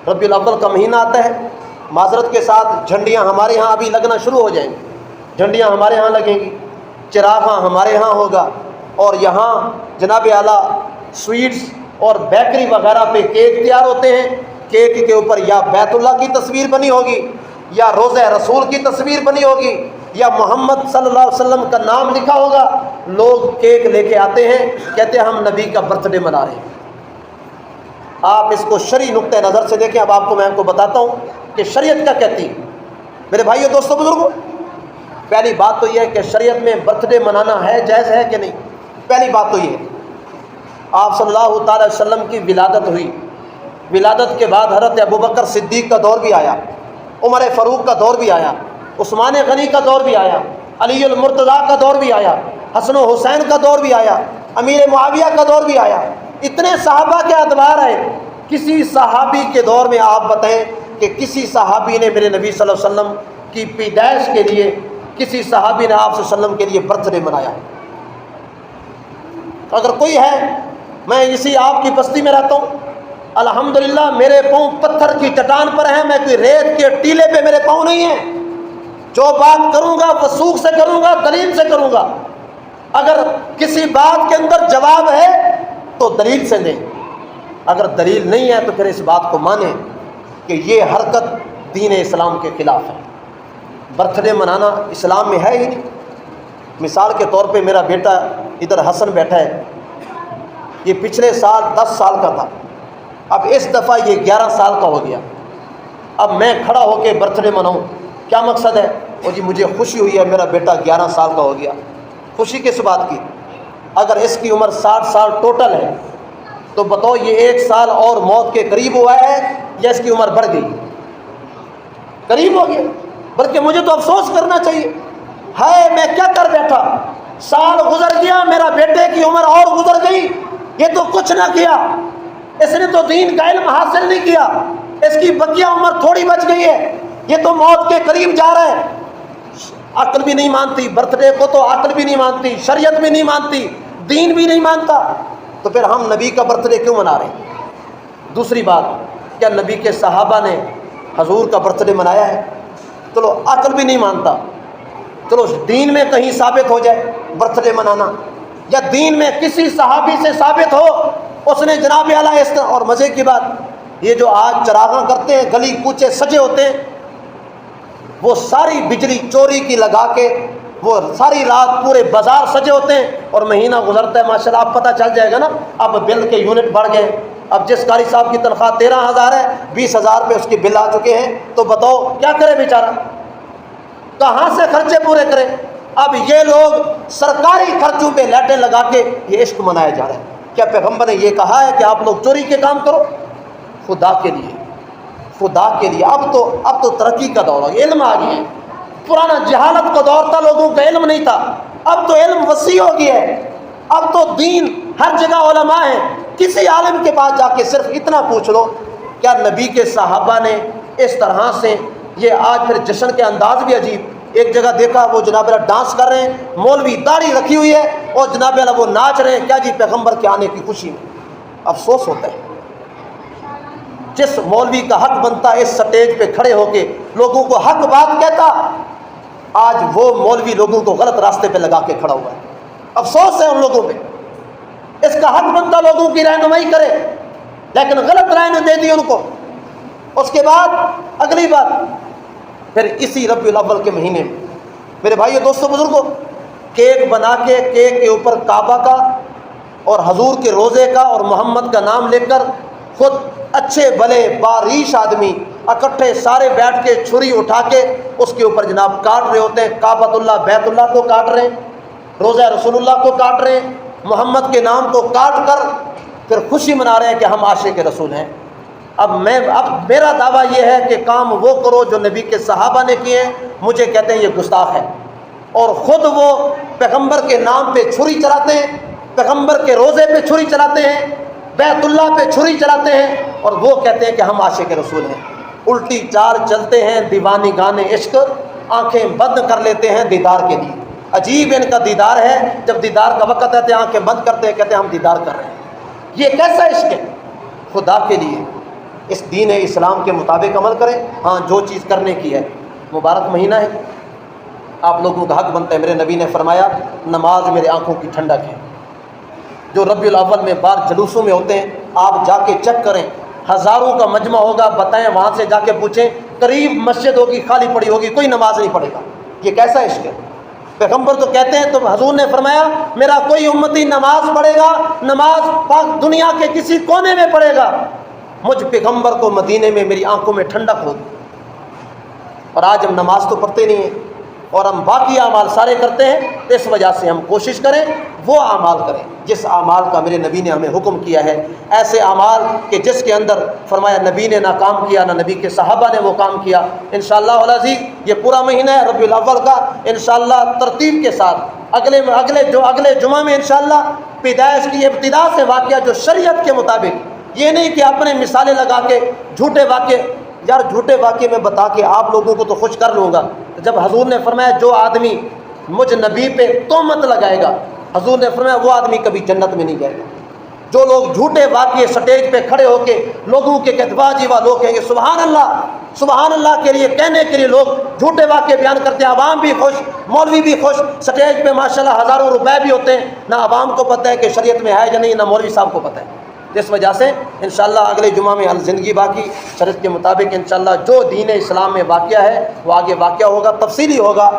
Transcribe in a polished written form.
ربیع الاول کا مہینہ آتا ہے، معذرت کے ساتھ جھنڈیاں ہمارے ہاں ابھی لگنا شروع ہو جائیں گی، جھنڈیاں ہمارے ہاں لگیں گی، چراغاں ہمارے ہاں ہوگا، اور یہاں جناب اعلیٰ سویٹس اور بیکری وغیرہ پہ کیک تیار ہوتے ہیں، کیک کے اوپر یا بیت اللہ کی تصویر بنی ہوگی، یا روضہ رسول کی تصویر بنی ہوگی، یا محمد صلی اللہ علیہ وسلم کا نام لکھا ہوگا۔ لوگ کیک لے کے آتے ہیں، کہتے ہیں ہم نبی کا برتھ ڈے منا رہے ہیں۔ آپ اس کو شرعی نقطہ نظر سے دیکھیں۔ اب میں آپ کو بتاتا ہوں کہ شریعت کیا کہتی ہے۔ میرے بھائیو، دوستو، بزرگوں، پہلی بات تو یہ ہے کہ شریعت میں برتھ ڈے منانا ہے، جائز ہے کہ نہیں؟ پہلی بات تو یہ ہے، آپ صلی اللہ تعالی وسلم کی ولادت ہوئی، ولادت کے بعد حضرت ابوبکر صدیق کا دور بھی آیا، عمر فاروق کا دور بھی آیا، عثمان غنی کا دور بھی آیا، علی المرتضیٰ کا دور بھی آیا، حسن و حسین کا دور بھی آیا، امیر معاویہ کا دور بھی آیا، اتنے صحابہ کے ادوار آئے۔ کسی صحابی کے دور میں آپ بتائیں کہ کسی صحابی نے میرے نبی صلی اللہ علیہ وسلم کی پیدائش کے لیے، کسی صحابی نے آپ صلی اللہ علیہ وسلم کے لیے برتھ ڈے منایا ہے؟ اگر کوئی ہے، میں اسی آپ کی بستی میں رہتا ہوں، الحمدللہ میرے پاؤں پتھر کی چٹان پر ہیں، میں کوئی ریت کے ٹیلے پہ میرے پاؤں نہیں ہیں۔ جو بات کروں گا وثوق سے کروں گا، دلیل سے کروں گا۔ اگر کسی بات کے اندر جواب ہے تو دلیل سے دیں، اگر دلیل نہیں ہے تو پھر اس بات کو مانیں کہ یہ حرکت دین اسلام کے خلاف ہے۔ برتھ ڈے منانا اسلام میں ہے ہی نہیں۔ مثال کے طور پہ میرا بیٹا ادھر حسن بیٹھا ہے، یہ پچھلے سال 10 سال کا تھا، اب اس دفعہ یہ 11 سال کا ہو گیا۔ اب میں کھڑا ہو کے برتھ ڈے مناؤں، کیا مقصد ہے؟ اور جی مجھے خوشی ہوئی ہے میرا بیٹا 11 سال کا ہو گیا۔ خوشی کس بات کی؟ اگر اس کی عمر 60 سال ٹوٹل ہے تو بتاؤ یہ 1 سال اور موت کے قریب ہوا ہے یا اس کی عمر بڑھ گئی؟ قریب ہو گیا۔ بلکہ مجھے تو افسوس کرنا چاہیے، ہائے میں کیا کر بیٹھا، سال گزر گیا، میرا بیٹے کی عمر اور گزر گئی، یہ تو کچھ نہ کیا، اس نے تو دین کا علم حاصل نہیں کیا، اس کی بقیہ عمر تھوڑی بچ گئی ہے، یہ تو موت کے قریب جا رہا ہے۔ عقل بھی نہیں مانتی، برتھ ڈے کو تو عقل بھی نہیں مانتی، شریعت بھی نہیں مانتی، دین بھی نہیں مانتا، تو پھر ہم نبی کا برتھ ڈے کیوں منا رہے ہیں؟ دوسری بات، کیا نبی کے صحابہ نے حضور کا برتھ ڈے منایا ہے؟ چلو عقل بھی نہیں مانتا، چلو دین میں کہیں ثابت ہو جائے برتھ ڈے منانا، یا دین میں کسی صحابی سے ثابت ہو اس نے جناب اعلیٰ اس طرح۔ اور مزے کی بات، یہ جو آج چراغاں کرتے ہیں، گلی کوچے سجے ہوتے ہیں، وہ ساری بجلی چوری کی لگا کے وہ ساری رات پورے بازار سجے ہوتے ہیں، اور مہینہ گزرتا ہے ماشاءاللہ آپ پتہ چل جائے گا نا، اب بل کے یونٹ بڑھ گئے، اب جس قاری صاحب کی تنخواہ 13,000 ہے 20,000 پہ اس کے بل آ چکے ہیں، تو بتاؤ کیا کرے بیچارہ، کہاں سے خرچے پورے کرے؟ اب یہ لوگ سرکاری خرچوں پہ لائٹیں لگا کے یہ عشق منایا جا رہا ہے۔ کیا پیغمبر نے یہ کہا ہے کہ آپ لوگ چوری کے کام کرو؟ خدا کے لیے، خدا کے لیے، اب تو ترقی کا دور ہے، علم آ گیا ہے۔ پرانا جہالت کا دور تھا، لوگوں کا علم نہیں تھا، اب تو علم وسیع ہو گیا ہے، اب تو دین ہر جگہ علماء ہیں۔ کسی عالم کے پاس جا کے صرف اتنا پوچھ لو، کیا نبی کے صحابہ نے اس طرح سے؟ یہ آج پھر جشن کے انداز بھی عجیب، ایک جگہ دیکھا وہ جناب اللہ ڈانس کر رہے ہیں، مولوی داڑھی رکھی ہوئی ہے اور جناب اللہ وہ ناچ رہے ہیں، کیا جی پیغمبر کے آنے کی خوشی میں؟ افسوس ہوتا ہے، جس مولوی کا حق بنتا ہے اس سٹیج پہ کھڑے ہو کے لوگوں کو حق بات کہتا، آج وہ مولوی لوگوں کو غلط راستے پہ لگا کے کھڑا ہوا ہے۔ افسوس ہے ان لوگوں پہ، اس کا حق بنتا لوگوں کی رہنمائی کرے، لیکن غلط رائے نے دے دی ان کو۔ اس کے بعد اگلی بات، پھر اسی ربیع الاول کے مہینے میں میرے بھائیو دوستو بزرگوں، کیک بنا کے کیک کے اوپر کعبہ کا اور حضور کے روزے کا اور محمد کا نام لے کر خود اچھے بھلے باریش آدمی اکٹھے سارے بیٹھ کے چھری اٹھا کے اس کے اوپر جناب کاٹ رہے ہوتے ہیں، کعبۃ اللہ بیت اللہ کو کاٹ رہے ہیں، روزہ رسول اللہ کو کاٹ رہے ہیں، محمد کے نام کو کاٹ کر پھر خوشی منا رہے ہیں کہ ہم عاشق رسول ہیں۔ اب میرا دعویٰ یہ ہے کہ کام وہ کرو جو نبی کے صحابہ نے کیے ہیں، مجھے کہتے ہیں یہ گستاخ ہے، اور خود وہ پیغمبر کے نام پہ چھری چلاتے ہیں، پیغمبر کے روزے پہ چھری چلاتے ہیں، بیت اللہ پہ چھری چلاتے ہیں، اور وہ کہتے ہیں کہ ہم عاشق رسول ہیں۔ الٹی چار چلتے ہیں دیوانی گانے عشق، آنکھیں بند کر لیتے ہیں دیدار کے لیے۔ عجیب ان کا دیدار ہے، جب دیدار کا وقت ہے تو آنکھیں بند کرتے ہیں، کہتے ہیں ہم دیدار کر رہے ہیں۔ یہ کیسا عشق ہے؟ خدا کے لیے اس دین اسلام کے مطابق عمل کریں. ہاں جو چیز کرنے کی ہے، مبارک مہینہ ہے، آپ لوگوں کا حق بنتا ہے. میرے نبی نے فرمایا نماز میرے آنکھوں کی ٹھنڈک ہے. جو ربیع الاول میں بار جلوسوں میں ہوتے ہیں، آپ جا کے چیک کریں، ہزاروں کا مجمع ہوگا، بتائیں، وہاں سے جا کے پوچھیں، قریب مسجد ہوگی خالی پڑی ہوگی، کوئی نماز نہیں پڑھے گا. یہ کیسا عشق ہے؟ پیغمبر تو کہتے ہیں، تو حضور نے فرمایا میرا کوئی امتی نماز پڑھے گا، نماز پاک دنیا کے کسی کونے میں پڑھے گا، مجھ پیغمبر کو مدینے میں میری آنکھوں میں ٹھنڈک ہوگی. اور آج ہم نماز تو پڑھتے نہیں ہیں اور ہم باقی اعمال سارے کرتے ہیں. اس وجہ سے ہم کوشش کریں وہ اعمال کریں جس اعمال کا میرے نبی نے ہمیں حکم کیا ہے. ایسے اعمال کہ جس کے اندر فرمایا نبی نے نہ کام کیا، نہ نبی کے صحابہ نے وہ کام کیا. انشاءاللہ العزیز یہ پورا مہینہ ہے ربیع الاول کا، انشاءاللہ ترتیب کے ساتھ اگلے جمعہ میں انشاءاللہ پیدائش کی ابتدا سے واقعہ جو شریعت کے مطابق، یہ نہیں کہ اپنے مثالیں لگا کے جھوٹے واقعے. یار جھوٹے واقعے میں بتا کے آپ لوگوں کو تو خوش کر لوں گا. جب حضور نے فرمایا جو آدمی مجھ نبی پہ تہمت لگائے گا، حضور نے فرمایا وہ آدمی کبھی جنت میں نہیں جائے گا. جو لوگ جھوٹے واقعے سٹیج پہ کھڑے ہو کے لوگوں کے کہتے واہ لوگ کہیں گے سبحان اللہ کے لیے کہنے کے لیے لوگ جھوٹے واقعے بیان کرتے ہیں، عوام بھی خوش، مولوی بھی خوش، سٹیج پہ ماشاءاللہ ہزاروں روپے بھی ہوتے ہیں. نہ عوام کو پتہ ہے کہ شریعت میں ہے یا نہیں، نہ مولوی صاحب کو پتہ ہے. اس وجہ سے انشاءاللہ اگلے جمعہ میں زندگی باقی شریعت کے مطابق انشاءاللہ جو دین اسلام میں واقعہ ہے وہ آگے واقعہ ہوگا، تفصیلی ہوگا.